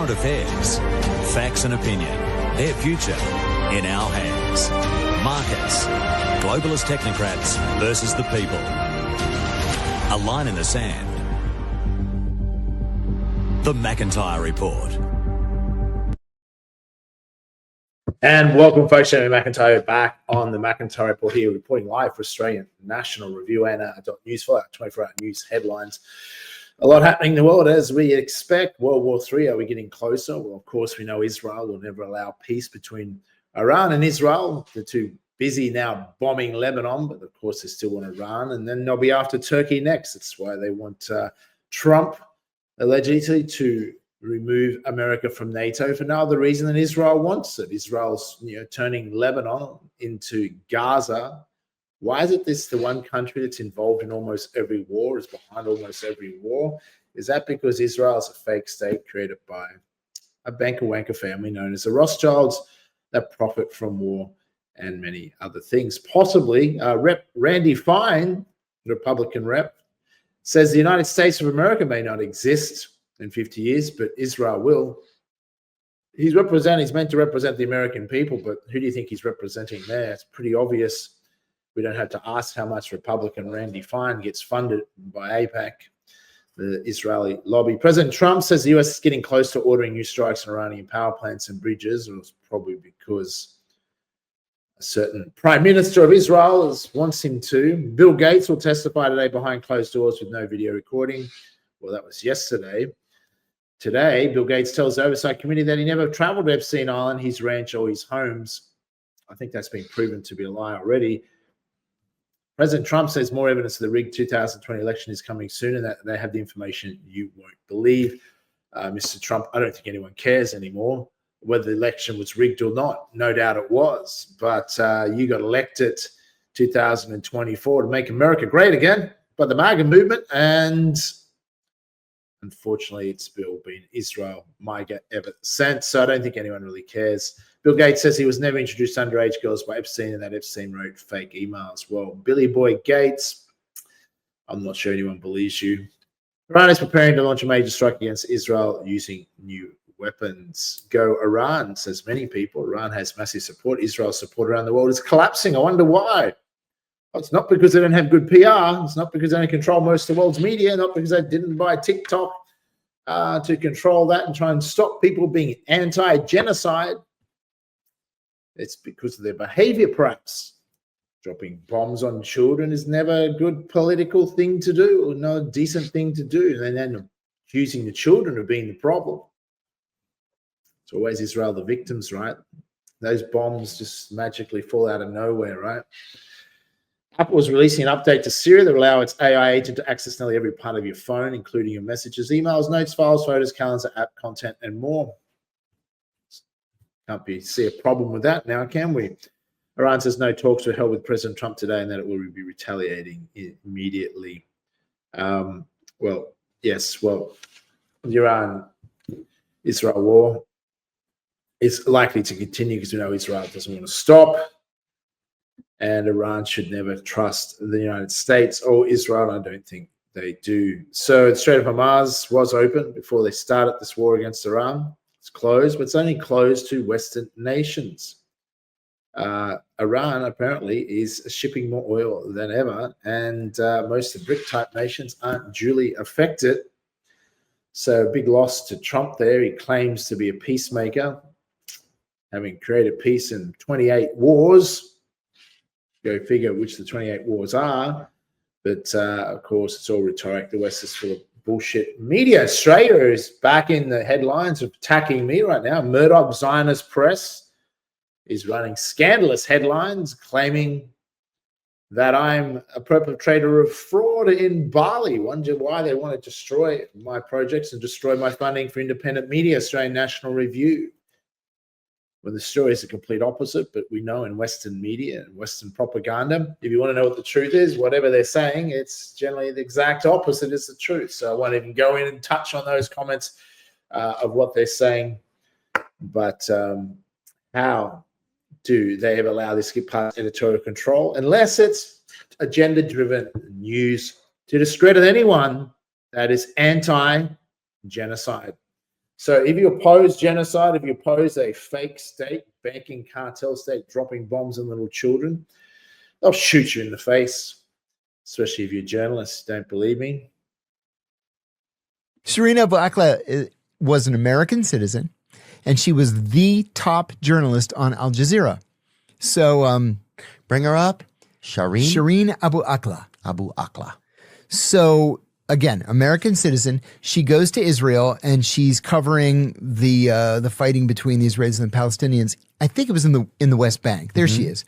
current affairs, facts and opinion, their future in our hands. Markets, globalist technocrats versus the people. A line in the sand. The McIntyre Report. And welcome, folks. Jamie McIntyre back on the McIntyre Report here, reporting live for Australian National Review and .news for our 24-hour news headlines. A lot happening in the world as we expect. World War III, are we getting closer? Well, of course, we know Israel will never allow peace between Iran and Israel. They're too busy now bombing Lebanon, but of course they still want Iran. And then they'll be after Turkey next. That's why they want Trump, allegedly, to remove America from NATO for no other reason than Israel wants it. Israel's turning Lebanon into Gaza. Why is it this the one country that's involved in almost every war, is behind almost every war? Is that because Israel is a fake state created by a banker-wanker family known as the Rothschilds that profit from war and many other things? Possibly. Rep Randy Fine, Republican rep, says the United States of America may not exist in 50 years, but Israel will. He's meant to represent the American people, but who do you think he's representing there? It's pretty obvious. We don't have to ask how much Republican Randy Fine gets funded by AIPAC, the Israeli lobby. President Trump says the US is getting close to ordering new strikes on Iranian power plants and bridges. It was probably because a certain prime minister of Israel wants him to. Bill Gates will testify today behind closed doors with no video recording. Well, that was yesterday. Today, Bill Gates tells the Oversight Committee that he never traveled to Epstein Island, his ranch, or his homes. I think that's been proven to be a lie already. President Trump says more evidence of the rigged 2020 election is coming soon and that they have the information you won't believe. Mr. Trump, I don't think anyone cares anymore whether the election was rigged or not. No doubt it was. But you got elected 2024 to make America great again by the MAGA movement, and unfortunately, it's still been Israel MAGA ever since, so I don't think anyone really cares. Bill Gates says he was never introduced to underage girls by Epstein and that Epstein wrote fake emails. Well, Billy Boy Gates, I'm not sure anyone believes you. Iran is preparing to launch a major strike against Israel using new weapons. Go Iran, says many people. Iran has massive support. Israel's support around the world is collapsing. I wonder why. Well, it's not because they don't have good PR. It's not because they don't control most of the world's media. Not because they didn't buy TikTok to control that and try and stop people being anti-genocide. It's because of their behavior, perhaps. Dropping bombs on children is never a good political thing to do or no decent thing to do. And then accusing the children of being the problem. It's always Israel the victims, right? Those bombs just magically fall out of nowhere, right? Apple is releasing an update to Siri that will allow its AI agent to access nearly every part of your phone, including your messages, emails, notes, files, photos, calendar, app content, and more. Can't see a problem with that now, can we? Iran says no talks were held with President Trump today and that it will be retaliating immediately. The Iran-Israel war is likely to continue because we know Israel doesn't want to stop. And Iran should never trust the United States or Israel. I don't think they do. So the Strait of Hormuz was open before they started this war against Iran. It's closed, but it's only closed to Western nations. Iran apparently is shipping more oil than ever, and most of the BRIC-type nations aren't duly affected. So big loss to Trump there. He claims to be a peacemaker, having created peace in 28 wars. Go figure which the 28 wars are. But, of course, it's all rhetoric. The West is full of bullshit media. Australia is back in the headlines of attacking me right now. Murdoch Zionist Press is running scandalous headlines claiming that I'm a perpetrator of fraud in Bali. Wonder why they want to destroy my projects and destroy my funding for independent media, Australian National Review. When the story is the complete opposite, but we know in Western media and Western propaganda, if you want to know what the truth is, whatever they're saying, it's generally the exact opposite is the truth. So I won't even go in and touch on those comments of what they're saying. But how do they ever allow this to get past editorial control unless it's agenda-driven news to discredit anyone that is anti-genocide? So if you oppose genocide, if you oppose a fake state, banking cartel state, dropping bombs on little children, they'll shoot you in the face, especially if you're a journalist. Don't believe me? Shireen Abu Akleh was an American citizen, and she was the top journalist on Al Jazeera. So bring her up. Shireen Abu Akleh. Abu Akleh. So again, American citizen. She goes to Israel and she's covering the fighting between the Israelis and the Palestinians. I think it was in the West Bank. There she is.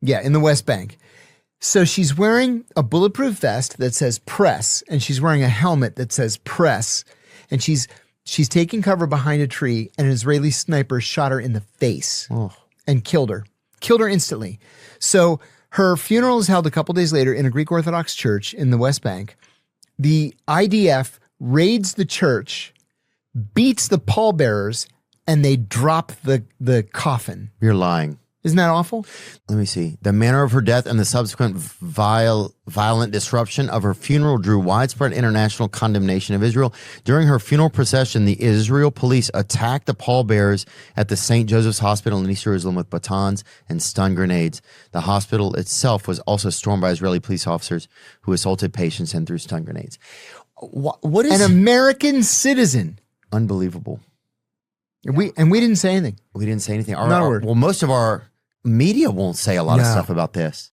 Yeah, in the West Bank. So she's wearing a bulletproof vest that says press, and she's wearing a helmet that says press, and she's taking cover behind a tree, and an Israeli sniper shot her in the face and killed her instantly. So her funeral is held a couple days later in a Greek Orthodox church in the West Bank. The IDF raids the church, beats the pallbearers, and they drop the coffin. You're lying. Isn't that awful? Let me see. The manner of her death and the subsequent violent disruption of her funeral drew widespread international condemnation of Israel. During her funeral procession, the Israel police attacked the pallbearers at the St. Joseph's Hospital in East Jerusalem with batons and stun grenades. The hospital itself was also stormed by Israeli police officers who assaulted patients and threw stun grenades. What is an American citizen? Unbelievable. We didn't say anything. We didn't say anything. Not a word. Well, most of our media won't say a lot of stuff about this.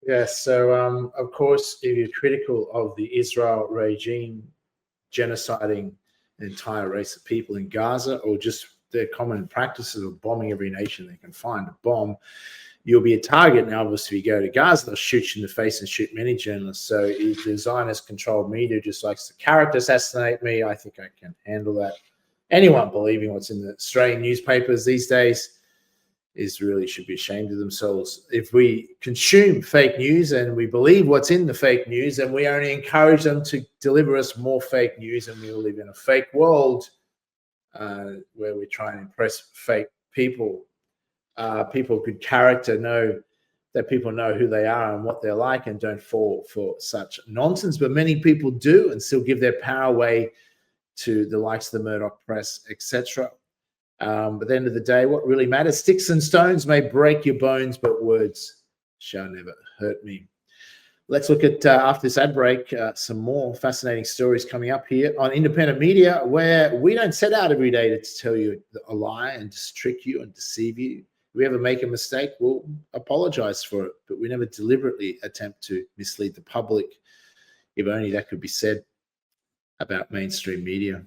Yes. So, of course, if you're critical of the Israel regime genociding an entire race of people in Gaza, or just their common practices of bombing every nation they can find to bomb, you'll be a target. Now, obviously, if you go to Gaza, they'll shoot you in the face and shoot many journalists. So if the Zionist-controlled media just likes to character assassinate me, I think I can handle that. Anyone believing what's in the Australian newspapers these days should be ashamed of themselves. If we consume fake news and we believe what's in the fake news, and we only encourage them to deliver us more fake news, and we will live in a fake world where we try and impress fake people. People with good character know that people know who they are and what they're like and don't fall for such nonsense. But many people do and still give their power away to the likes of the Murdoch press, etc. But at the end of the day, what really matters, sticks and stones may break your bones, but words shall never hurt me. Let's look at, after this ad break, some more fascinating stories coming up here on independent media, where we don't set out every day to tell you a lie and just trick you and deceive you. If we ever make a mistake, we'll apologize for it, but we never deliberately attempt to mislead the public. If only that could be said about mainstream media.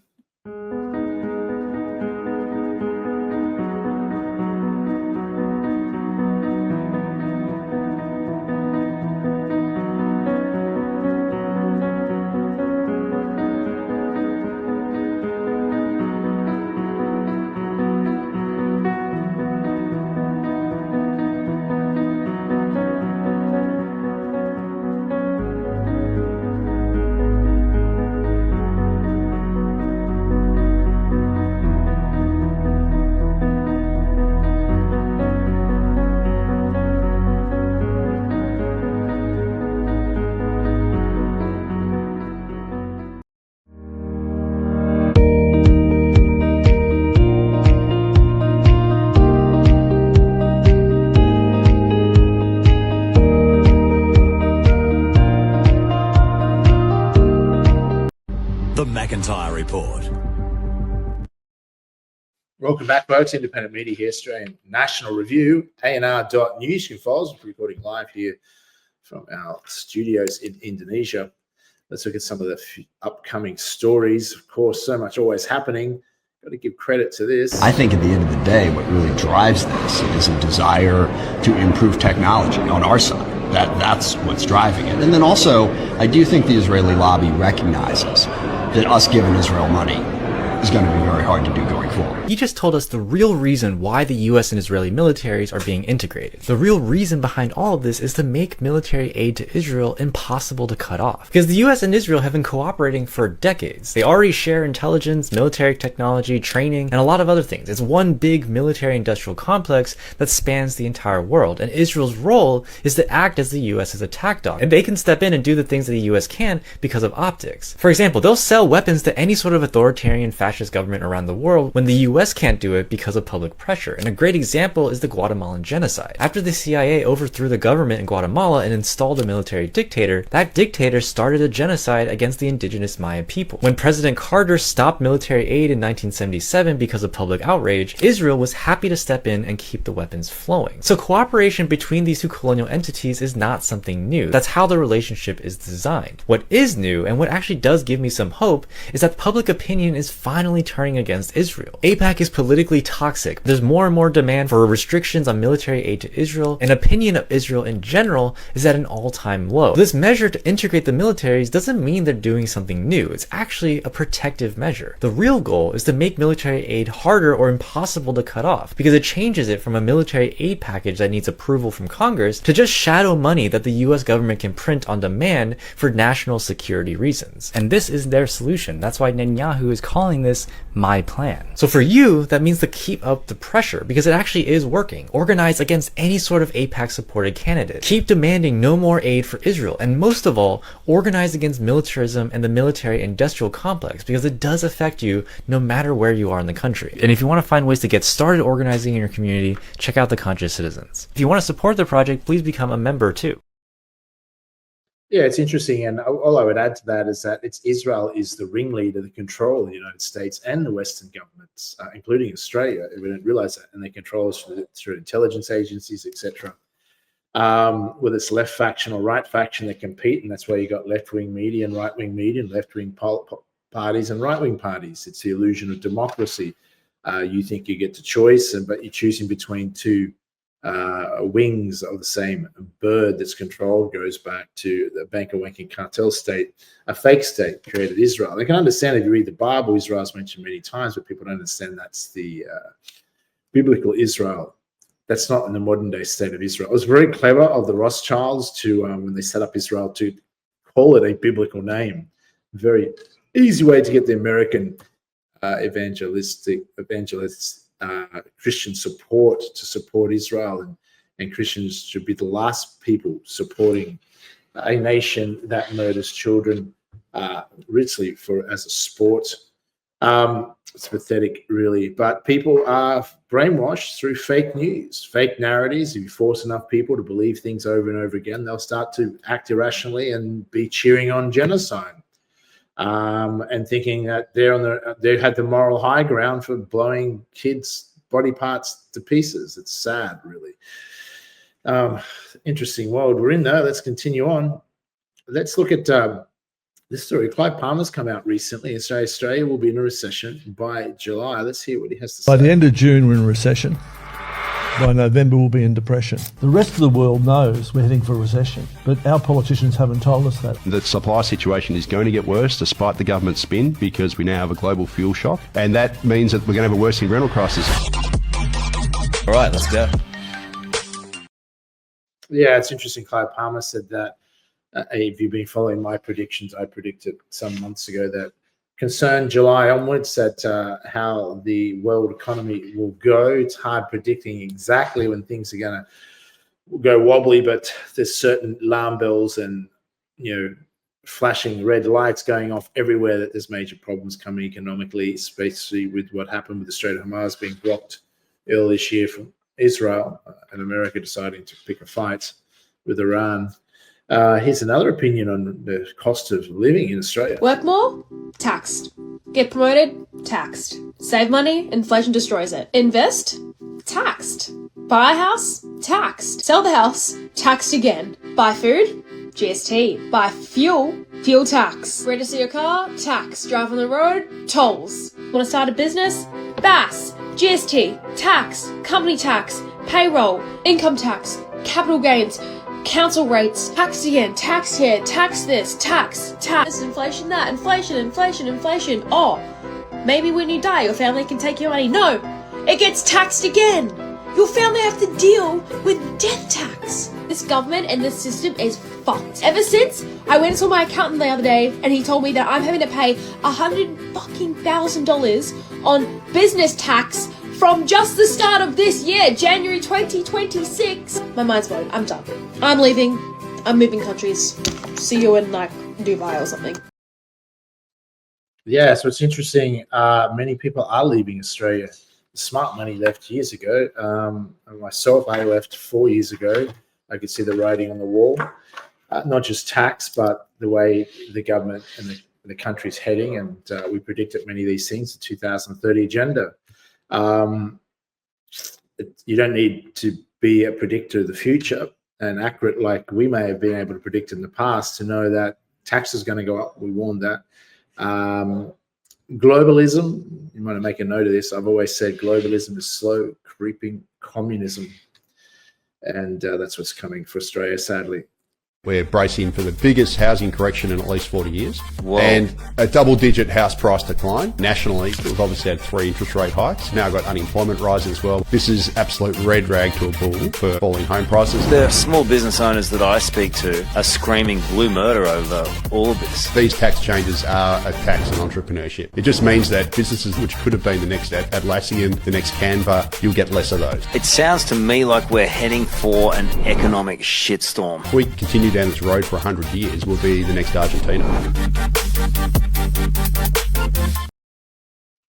The McIntyre Report. Welcome back, folks. Independent media here, Australian National Review, ANR.news. You can follow us. We're recording live here from our studios in Indonesia. Let's look at some of the upcoming stories. Of course, so much always happening. Got to give credit to this. I think at the end of the day, what really drives this is a desire to improve technology on our side. That's what's driving it. And then also, I do think the Israeli lobby recognizes that us giving Israel money is going to be very hard to do going equal. He just told us the real reason why the US and Israeli militaries are being integrated. The real reason behind all of this is to make military aid to Israel impossible to cut off. Because the US and Israel have been cooperating for decades. They already share intelligence, military technology, training, and a lot of other things. It's one big military-industrial complex that spans the entire world, and Israel's role is to act as the US's attack dog. And they can step in and do the things that the US can because of optics. For example, they'll sell weapons to any sort of authoritarian fascist government around the world when the US can't do it because of public pressure. And a great example is the Guatemalan genocide. After the CIA overthrew the government in Guatemala and installed a military dictator, that dictator started a genocide against the indigenous Maya people. When President Carter stopped military aid in 1977 because of public outrage, Israel was happy to step in and keep the weapons flowing. So cooperation between these two colonial entities is not something new. That's how the relationship is designed. What is new, and what actually does give me some hope, is that public opinion is finally turning against Israel. AIPAC is politically toxic. There's more and more demand for restrictions on military aid to Israel, and opinion of Israel in general is at an all-time low. This measure to integrate the militaries doesn't mean they're doing something new. It's actually a protective measure. The real goal is to make military aid harder or impossible to cut off, because it changes it from a military aid package that needs approval from Congress to just shadow money that the US government can print on demand for national security reasons. And this is their solution. That's why Netanyahu is calling this my plan. So for you, that means to keep up the pressure, because it actually is working. Organize against any sort of AIPAC supported candidate. Keep demanding no more aid for Israel, and most of all, organize against militarism and the military industrial complex, because it does affect you no matter where you are in the country. And if you want to find ways to get started organizing in your community, check out the Conscious Citizens. If you want to support the project, please become a member too. Yeah, it's interesting, and all I would add to that is that Israel is the ringleader, the control of the United States and the Western governments, including Australia. We don't realize that, and they control us through intelligence agencies, etc. Whether it's left faction or right faction, they compete, and that's why you got left-wing media and right-wing media, and left-wing parties and right-wing parties. It's the illusion of democracy. You think you get to choice, but you're choosing between two wings of the same bird that's controlled. Goes back to the banker-wanking cartel state, a fake state created Israel. They can understand if you read the Bible, Israel is mentioned many times, but people don't understand that's the biblical Israel. That's not in the modern day state of Israel. It was very clever of the Rothschilds to, when they set up Israel, to call it a biblical name. Very easy way to get the American evangelists, Christian support to support Israel, and Christians should be the last people supporting a nation that murders children richly as a sport. It's pathetic, really. But people are brainwashed through fake news, fake narratives. If you force enough people to believe things over and over again, they'll start to act irrationally and be cheering on genocide. And thinking that they had the moral high ground for blowing kids' body parts to pieces. It's sad, really. Interesting world we're in, though. Let's continue on. Let's look at this story. Clive Palmer's come out recently and say Australia will be in a recession by July. Let's hear what he has to say. By the end of June, we're in a recession. By November, we'll be in depression. The rest of the world knows we're heading for a recession, but our politicians haven't told us that. The supply situation is going to get worse despite the government spin, because we now have a global fuel shock, and that means that we're going to have a worsening rental crisis. All right, let's go. Yeah, it's interesting. Clive Palmer said that if you've been following my predictions, I predicted some months ago that concern July onwards that how the world economy will go. It's hard predicting exactly when things are going to go wobbly, but there's certain alarm bells and flashing red lights going off everywhere that there's major problems coming economically, especially with what happened with the Strait of Hormuz being blocked earlier this year from Israel and America deciding to pick a fight with Iran. Here's another opinion on the cost of living in Australia. Work more? Taxed. Get promoted? Taxed. Save money? Inflation destroys it. Invest? Taxed. Buy a house? Taxed. Sell the house? Taxed again. Buy food? GST. Buy fuel? Fuel tax. Register your car? Tax. Drive on the road? Tolls. Want to start a business? BAS. GST. Tax. Company tax. Payroll. Income tax. Capital gains. Council rates, tax again, tax here, tax this, tax, inflation that, inflation. Oh, Maybe when you die, your family can take your money. No, it gets taxed again. Your family have to deal with death tax. This government and this system is fucked. Ever since I went and saw my accountant the other day and he told me that I'm having to pay $100,000 on business tax from just the start of this year, January 2026. My mind's blown. I'm done. I'm leaving. I'm moving countries. See you in like Dubai or something. Yeah, so it's interesting. Many people are leaving Australia. Smart money left years ago. Myself, I left 4 years ago. I could see the writing on the wall. Not just tax, but the way the government and the country's heading. And we predicted many of these things, the 2030 agenda. You don't need to be a predictor of the future and accurate like we may have been able to predict in the past to know that tax is going to go up. We warned that. Globalism, you might make a note of this. I've always said globalism is slow creeping communism. And that's what's coming for Australia, sadly. We're bracing for the biggest housing correction in at least 40 years. Whoa. And a double-digit house price decline. Nationally, we've obviously had 3 interest rate hikes. Now got unemployment rise as well. This is absolute red rag to a bull for falling home prices. The small business owners that I speak to are screaming blue murder over all of this. These tax changes are a tax on entrepreneurship. It just means that businesses which could have been the next Atlassian, the next Canva, you'll get less of those. It sounds to me like we're heading for an economic shitstorm. If we continue down this road for 100 years, we'll be the next Argentina.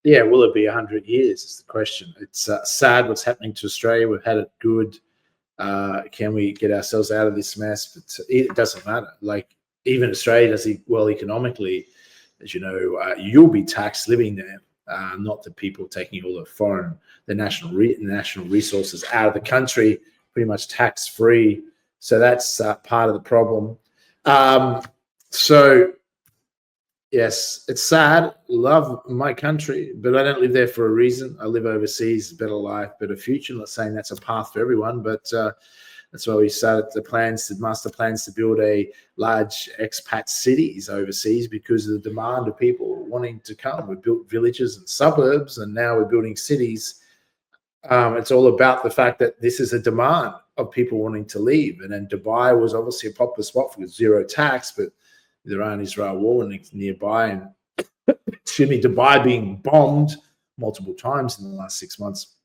Yeah, will it be 100 years is the question. It's sad what's happening to Australia. We've had it good. Can we get ourselves out of this mess? But it doesn't matter. Like, even Australia does well economically. As you know, you'll be taxed living there, not the people taking all the national resources out of the country, pretty much tax-free. So that's part of the problem. So, yes, it's sad. Love my country, but I don't live there for a reason. I live overseas, better life, better future. I'm not saying that's a path for everyone, but that's why we started the master plans to build a large expat cities overseas because of the demand of people wanting to come. We built villages and suburbs, and now we're building cities. It's all about the fact that this is a demand of people wanting to leave. And then Dubai was obviously a popular spot for zero tax, but the Iran-Israel war nearby, and Dubai being bombed multiple times in the last 6 months.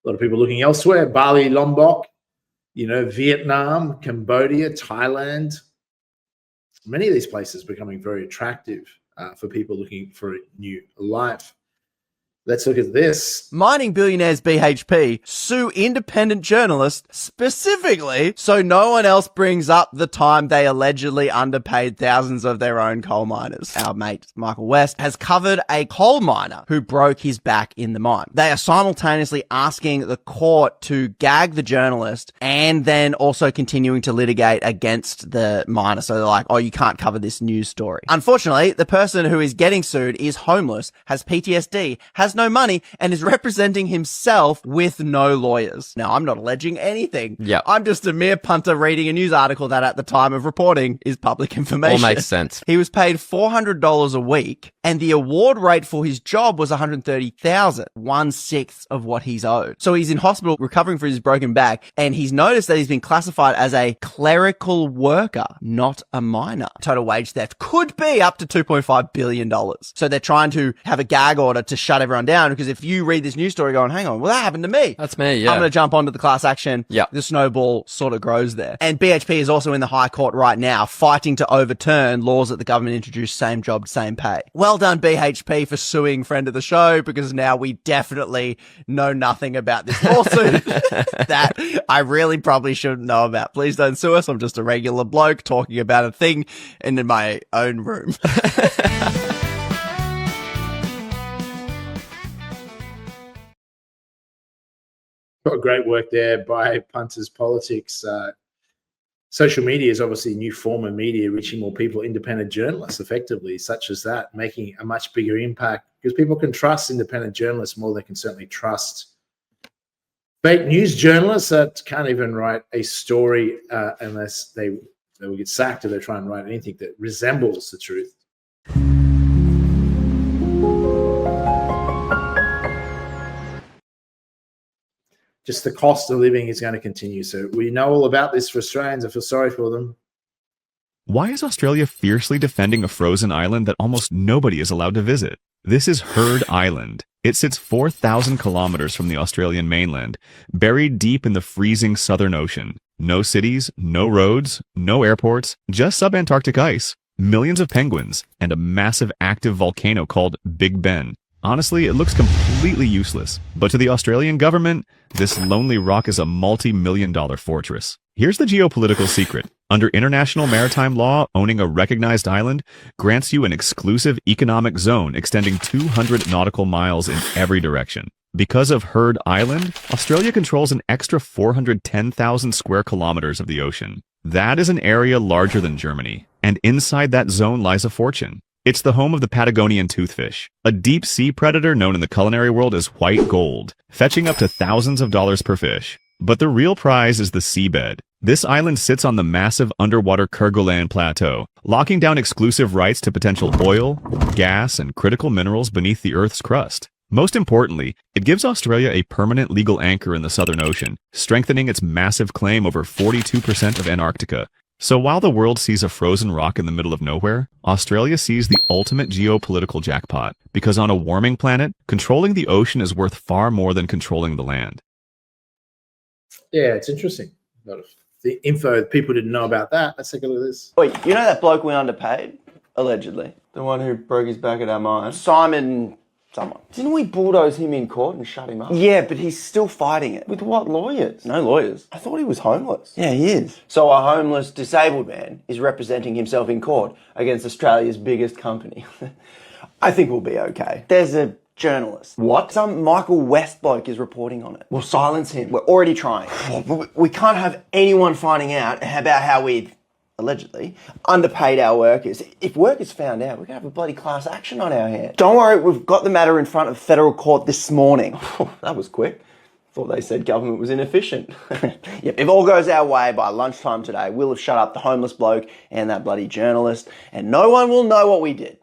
A lot of people looking elsewhere. Bali, Lombok, Vietnam, Cambodia, Thailand. Many of these places becoming very attractive for people looking for a new life. Let's look at this. Mining billionaires BHP sue independent journalists specifically so no one else brings up the time they allegedly underpaid thousands of their own coal miners. Our mate Michael West has covered a coal miner who broke his back in the mine. They are simultaneously asking the court to gag the journalist and then also continuing to litigate against the miner. So they're like, oh, you can't cover this news story. Unfortunately, the person who is getting sued is homeless, has PTSD, has no money, and is representing himself with no lawyers. Now, I'm not alleging anything. Yeah, I'm just a mere punter reading a news article that at the time of reporting is public information. All makes sense. He was paid $400 a week, and the award rate for his job was $130,000, 1/6 of what he's owed. So he's in hospital recovering from his broken back, and he's noticed that he's been classified as a clerical worker, not a miner. Total wage theft could be up to $2.5 billion. So they're trying to have a gag order to shut everyone down, because if you read this news story going, hang on, well, that happened to me. That's me, yeah. I'm going to jump onto the class action. Yeah. The snowball sort of grows there. And BHP is also in the High Court right now fighting to overturn laws that the government introduced, same job, same pay. Well done, BHP, for suing friend of the show, because now we definitely know nothing about this lawsuit that I really probably shouldn't know about. Please don't sue us. I'm just a regular bloke talking about a thing in my own room. Great work there by Punters Politics. Social media is obviously a new form of media, reaching more people, independent journalists effectively, such as that, making a much bigger impact because people can trust independent journalists more than they can certainly trust fake news journalists that can't even write a story unless they will get sacked if they try and write anything that resembles the truth. just the cost of living is going to continue. So we know all about this for Australians. I feel sorry for them. Why is Australia fiercely defending a frozen island that almost nobody is allowed to visit? This is Heard Island. It sits 4,000 kilometers from the Australian mainland, buried deep in the freezing Southern Ocean. No cities, no roads, no airports, just subantarctic ice, millions of penguins, and a massive active volcano called Big Ben. Honestly, it looks completely useless, but to the Australian government, this lonely rock is a multi-million-dollar fortress. Here's the geopolitical secret. Under international maritime law, owning a recognized island grants you an exclusive economic zone extending 200 nautical miles in every direction. Because of Heard Island, Australia controls an extra 410,000 square kilometers of the ocean. That is an area larger than Germany, and inside that zone lies a fortune. It's the home of the Patagonian toothfish, a deep-sea predator known in the culinary world as white gold, fetching up to thousands of dollars per fish. But the real prize is the seabed. This island sits on the massive underwater Kerguelen Plateau, locking down exclusive rights to potential oil, gas, and critical minerals beneath the Earth's crust. Most importantly, it gives Australia a permanent legal anchor in the Southern Ocean, strengthening its massive claim over 42% of Antarctica. So while the world sees a frozen rock in the middle of nowhere, Australia sees the ultimate geopolitical jackpot, because on a warming planet, controlling the ocean is worth far more than controlling the land. Yeah, it's interesting. A lot of the info people didn't know about that. Let's take a look at this. Wait, you know that bloke we underpaid? Allegedly. The one who broke his back at our mine? Simon... someone. Didn't we bulldoze him in court and shut him up? Yeah, but he's still fighting it. With what lawyers? No lawyers. I thought he was homeless. Yeah, he is. So a homeless, disabled man is representing himself in court against Australia's biggest company. I think we'll be okay. There's a journalist. What? Some Michael West bloke is reporting on it. We'll silence him. We're already trying. We can't have anyone finding out about how we allegedly underpaid our workers. If workers found out, we're going to have a bloody class action on our hands. Don't worry, we've got the matter in front of federal court this morning. That was quick. Thought they said government was inefficient. Yep. If all goes our way, by lunchtime today, we'll have shut up the homeless bloke and that bloody journalist, and no one will know what we did.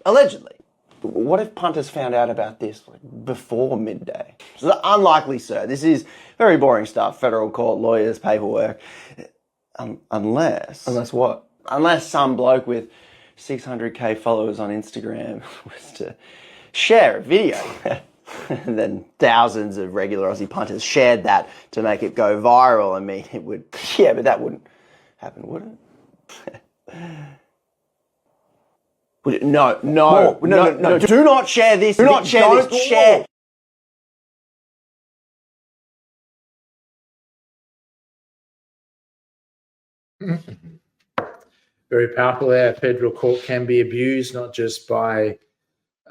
Allegedly. But what if punters found out about this before midday? So unlikely, sir. This is very boring stuff. Federal court, lawyers, paperwork. Unless what? Unless some bloke with 600k followers on Instagram was to share a video. And then thousands of regular Aussie punters shared that to make it go viral. I mean, it would... Yeah, but that wouldn't happen, would it? Would it? No. Do not share this. Do not share this. Share. Very powerful there. Federal court can be abused, not just by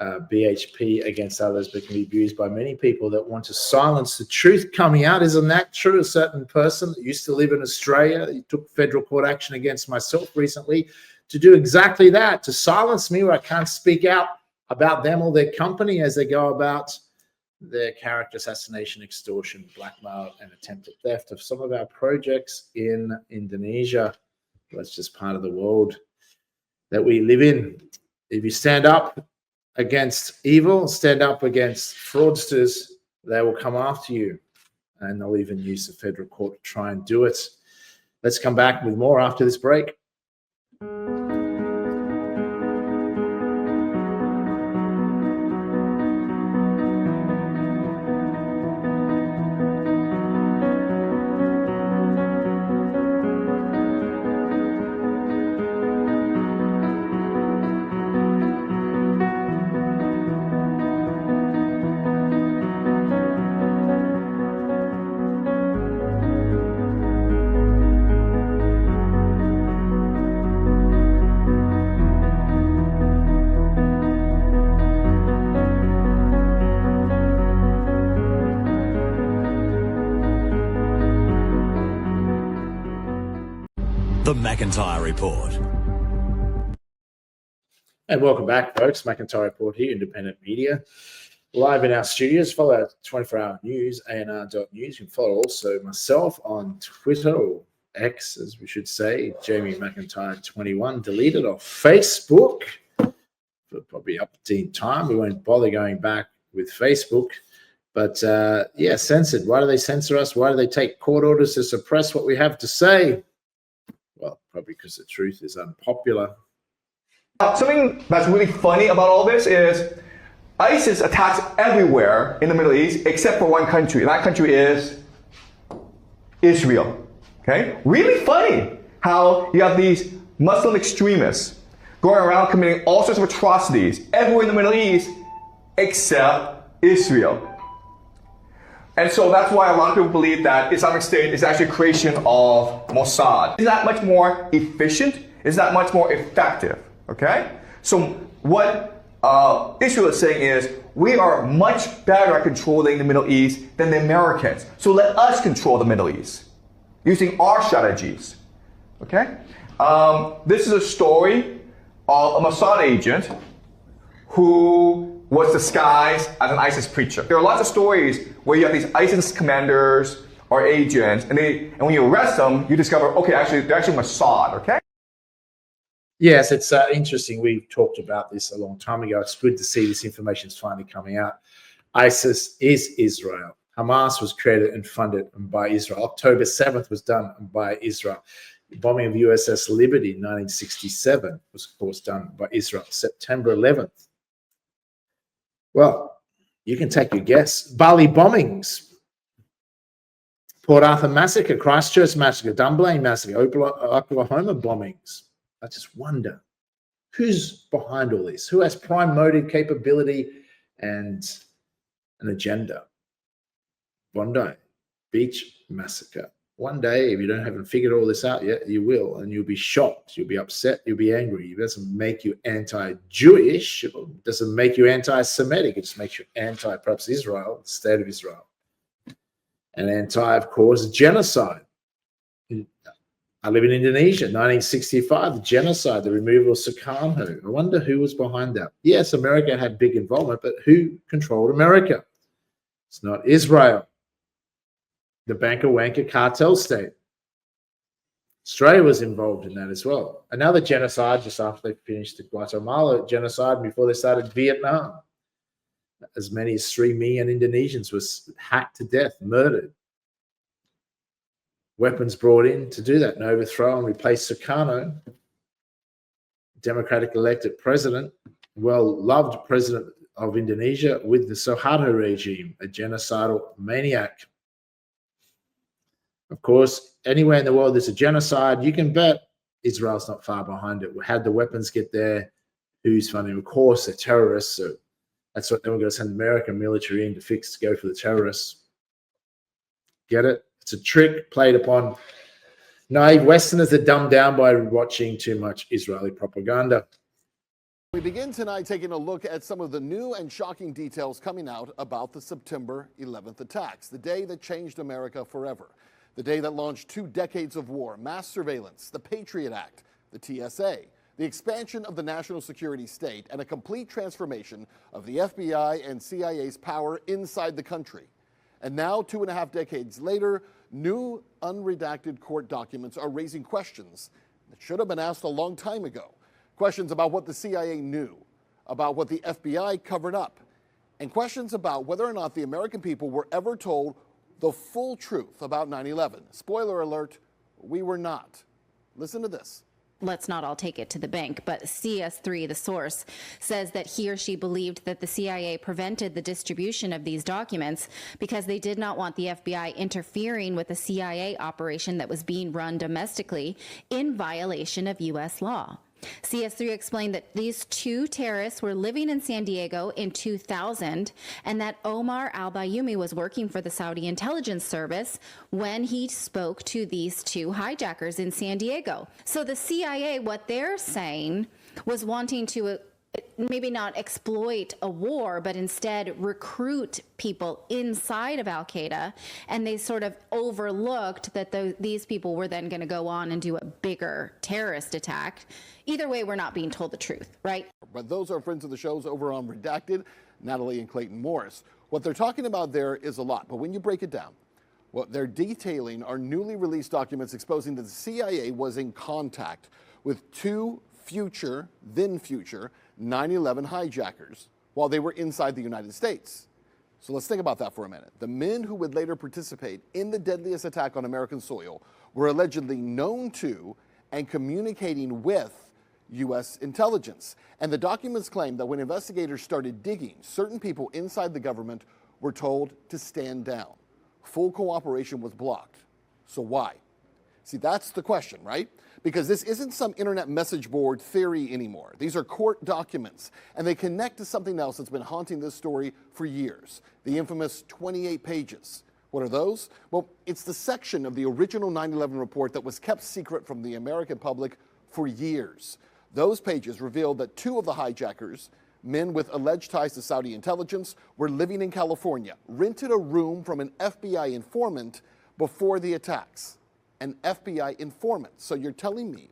BHP against others, but can be abused by many people that want to silence the truth coming out. Isn't that true? A certain person that used to live in Australia, he took federal court action against myself recently to do exactly that, to silence me where I can't speak out about them or their company as they go about their character assassination, extortion, blackmail, and attempted theft of some of our projects in Indonesia. That's just part of the world that we live in. If you stand up against evil, stand up against fraudsters, they will come after you, and they'll even use the federal court to try and do it. Let's come back with more after this break. The McIntyre Report. And welcome back, folks. McIntyre Report here, independent media. Live in our studios. Follow our 24-hour news, ANR.news. You can follow also myself on Twitter, or X, as we should say, Jamie McIntyre 21. Deleted off Facebook for probably up to time. We won't bother going back with Facebook. But yeah, censored. Why do they censor us? Why do they take court orders to suppress what we have to say? Well, probably because the truth is unpopular. Something that's really funny about all this is ISIS attacks everywhere in the Middle East except for one country, and that country is Israel. Okay? Really funny how you have these Muslim extremists going around committing all sorts of atrocities everywhere in the Middle East except Israel. And so that's why a lot of people believe that Islamic State is actually a creation of Mossad. Is that much more efficient? Is that much more effective? Okay? So what Israel is saying is, we are much better at controlling the Middle East than the Americans. So let us control the Middle East using our strategies. Okay? This is a story of a Mossad agent who was disguised as an ISIS preacher. There are lots of stories where you have these ISIS commanders or agents, and when you arrest them, you discover, okay, actually, they're actually Mossad, okay? Yes, it's interesting. We talked about this a long time ago. It's good to see this information is finally coming out. ISIS is Israel. Hamas was created and funded by Israel. October 7th was done by Israel. The bombing of USS Liberty in 1967 was, of course, done by Israel. September 11th. Well, you can take your guess. Bali bombings. Port Arthur massacre, Christchurch massacre, Dunblane massacre, Oklahoma bombings. I just wonder, who's behind all this? Who has prime motive, capability, and an agenda? Bondi Beach massacre. One day, if you haven't figured all this out yet, you will, and you'll be shocked. You'll be upset. You'll be angry. It doesn't make you anti-Jewish. It doesn't make you anti-Semitic. It just makes you anti, perhaps, Israel, the state of Israel, and anti, of course, genocide. I live in Indonesia, 1965, the genocide, the removal of Sukarno. I wonder who was behind that. Yes, America had big involvement, but who controlled America? It's not Israel. The banker wanker cartel state. Australia was involved in that as well. Another genocide just after they finished the Guatemala genocide, before they started Vietnam. As many as 3 million Indonesians were hacked to death, murdered. Weapons brought in to do that and overthrow and replace Sukarno, democratic elected president, well-loved president of Indonesia, with the Suharto regime, a genocidal maniac. Of course, anywhere in the world there's a genocide, you can bet Israel's not far behind it. How'd the weapons get there? Who's funding? Of course, they're terrorists. So that's what then we're going to send American military in to go for the terrorists. Get it? It's a trick played upon naive Westerners that dumb down by watching too much Israeli propaganda. We begin tonight taking a look at some of the new and shocking details coming out about the September 11th attacks, the day that changed America forever. The day that launched 2 decades of war, mass surveillance, the Patriot Act, the TSA, the expansion of the national security state, and a complete transformation of the FBI and CIA's power inside the country. And now, 2.5 decades later, new unredacted court documents are raising questions that should have been asked a long time ago. Questions about what the CIA knew, about what the FBI covered up, and questions about whether or not the American people were ever told the full truth about 9/11. Spoiler alert, we were not. Listen to this. Let's not all take it to the bank, but CS3, the source, says that he or she believed that the CIA prevented the distribution of these documents because they did not want the FBI interfering with a CIA operation that was being run domestically in violation of U.S. law. CS3 explained that these 2 terrorists were living in San Diego in 2000 and that Omar al-Bayoumi was working for the Saudi intelligence service when he spoke to these 2 hijackers in San Diego. So the CIA, what they're saying, was wanting to maybe not exploit a war, but instead recruit people inside of al-Qaeda, and they sort of overlooked that these people were then going to go on and do a bigger terrorist attack. Either way, we're not being told the truth, right? But those are friends of the shows over on Redacted, Natalie and Clayton Morris. What they're talking about there is a lot, but when you break it down, what they're detailing are newly released documents exposing that the CIA was in contact with 2 future 9/11 hijackers while they were inside the United States. So let's think about that for a minute. The men who would later participate in the deadliest attack on American soil were allegedly known to and communicating with U.S. intelligence. And the documents claim that when investigators started digging, certain people inside the government were told to stand down. Full cooperation was blocked. So why? See, that's the question, right? Because this isn't some internet message board theory anymore. These are court documents, and they connect to something else that's been haunting this story for years, the infamous 28 pages. What are those? Well, it's the section of the original 9/11 report that was kept secret from the American public for years. Those pages revealed that 2 of the hijackers, men with alleged ties to Saudi intelligence, were living in California, rented a room from an FBI informant before the attacks. An FBI informant. So you're telling me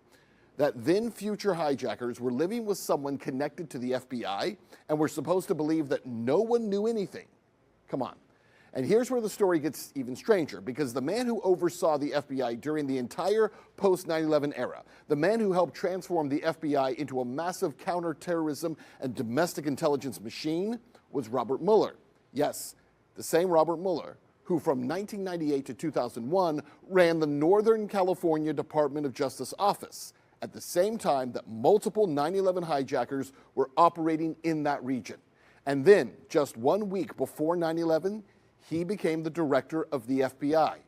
that then future hijackers were living with someone connected to the FBI and we're supposed to believe that no one knew anything? Come on. And here's where the story gets even stranger, because the man who oversaw the FBI during the entire post-9/11 era, the man who helped transform the FBI into a massive counterterrorism and domestic intelligence machine, was Robert Mueller. Yes, the same Robert Mueller who from 1998 to 2001 ran the Northern California Department of Justice office at the same time that multiple 9/11 hijackers were operating in that region. And then, just 1 week before 9/11, he became the director of the FBI.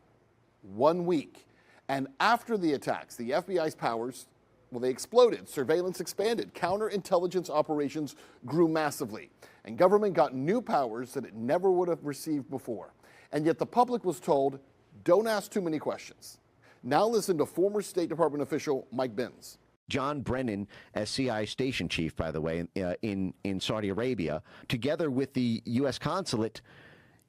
1 week. And after the attacks, the FBI's powers, well, they exploded. Surveillance expanded. Counterintelligence operations grew massively. And government got new powers that it never would have received before. And yet the public was told, don't ask too many questions. Now listen to former State Department official Mike Benz. John Brennan, as CIA station chief, by the way, in Saudi Arabia, together with the U.S. consulate,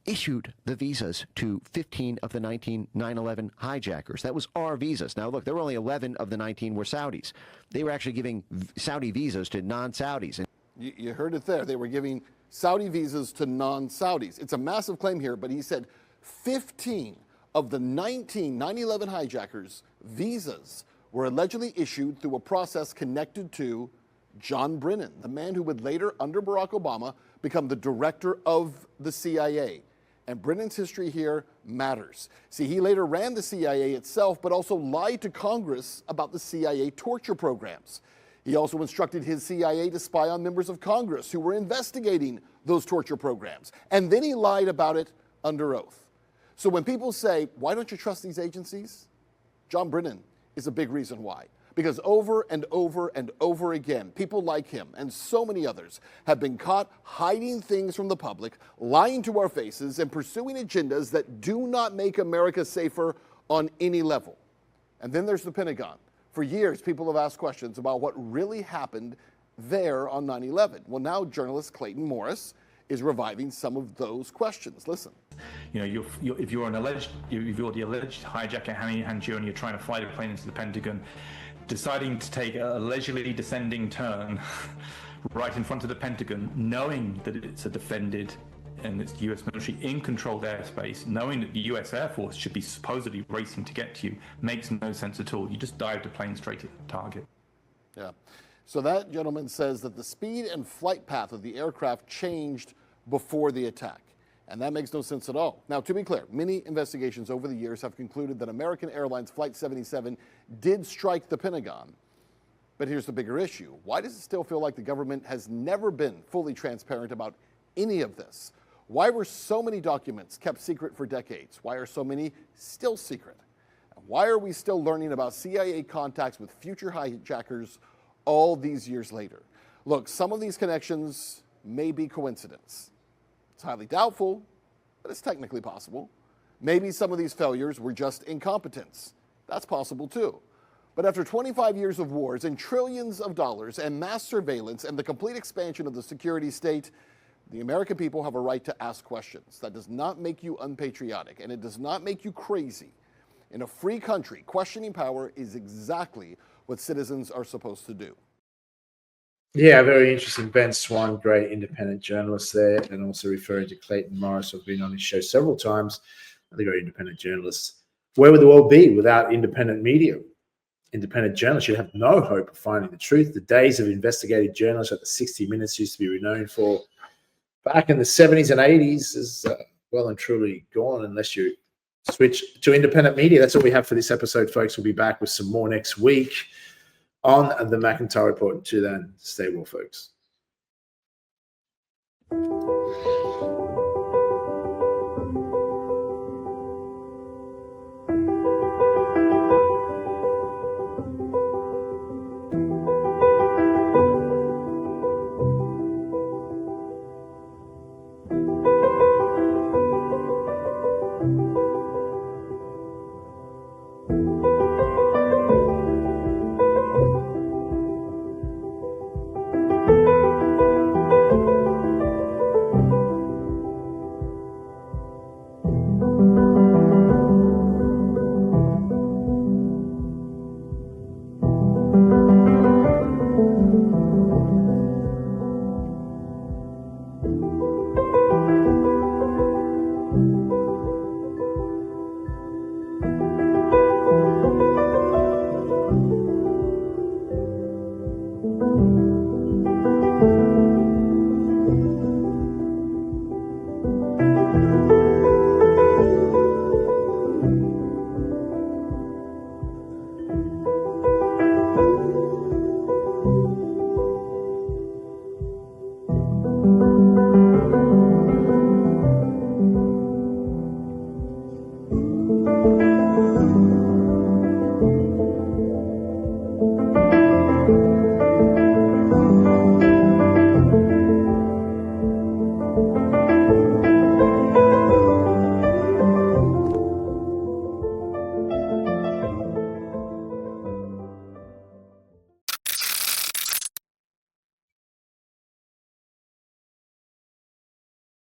issued the visas to 15 of the 19 9/11 hijackers. That was our visas. Now, look, there were only 11 of the 19 were Saudis. They were actually giving Saudi visas to non-Saudis. You heard it there. They were giving Saudi visas to non-Saudis. It's a massive claim here, but he said 15 of the 19 9/11 hijackers' visas were allegedly issued through a process connected to John Brennan, the man who would later, under Barack Obama, become the director of the CIA. And Brennan's history here matters. See, he later ran the CIA itself, but also lied to Congress about the CIA torture programs. He also instructed his CIA to spy on members of Congress who were investigating those torture programs. And then he lied about it under oath. So when people say, why don't you trust these agencies? John Brennan is a big reason why. Because over and over and over again, people like him and so many others have been caught hiding things from the public, lying to our faces, and pursuing agendas that do not make America safer on any level. And then there's the Pentagon. For years, people have asked questions about what really happened there on 9/11. Well, now journalist Clayton Morris is reviving some of those questions. Listen. You know, if you're the alleged hijacker hand you and you're trying to fly the plane into the Pentagon, deciding to take a leisurely descending turn right in front of the Pentagon, knowing that it's a defended and it's the US military in controlled airspace, knowing that the US Air Force should be supposedly racing to get to you, makes no sense at all. You just dive the plane straight at the target. Yeah. So that gentleman says that the speed and flight path of the aircraft changed before the attack. And that makes no sense at all. Now, to be clear, many investigations over the years have concluded that American Airlines Flight 77 did strike the Pentagon. But here's the bigger issue. Why does it still feel like the government has never been fully transparent about any of this? Why were so many documents kept secret for decades? Why are so many still secret? And why are we still learning about CIA contacts with future hijackers all these years later? Look, some of these connections may be coincidence. It's highly doubtful, but it's technically possible. Maybe some of these failures were just incompetence. That's possible too. But after 25 years of wars and trillions of dollars and mass surveillance and the complete expansion of the security state, the American people have a right to ask questions. That does not make you unpatriotic, and it does not make you crazy. In a free country, questioning power is exactly what citizens are supposed to do. Yeah, very interesting. Ben Swan, great independent journalist there, and also referring to Clayton Morris, who've been on his show several times. They're very independent journalists. Where would the world be without independent media? Independent journalists should have no hope of finding the truth. The days of investigative journalists at the 60 Minutes used to be renowned for back in the 70s and 80s is well and truly gone unless you switch to independent media. That's all we have for this episode, folks. We'll be back with some more next week on the McIntyre Report. Until then, stay well, folks.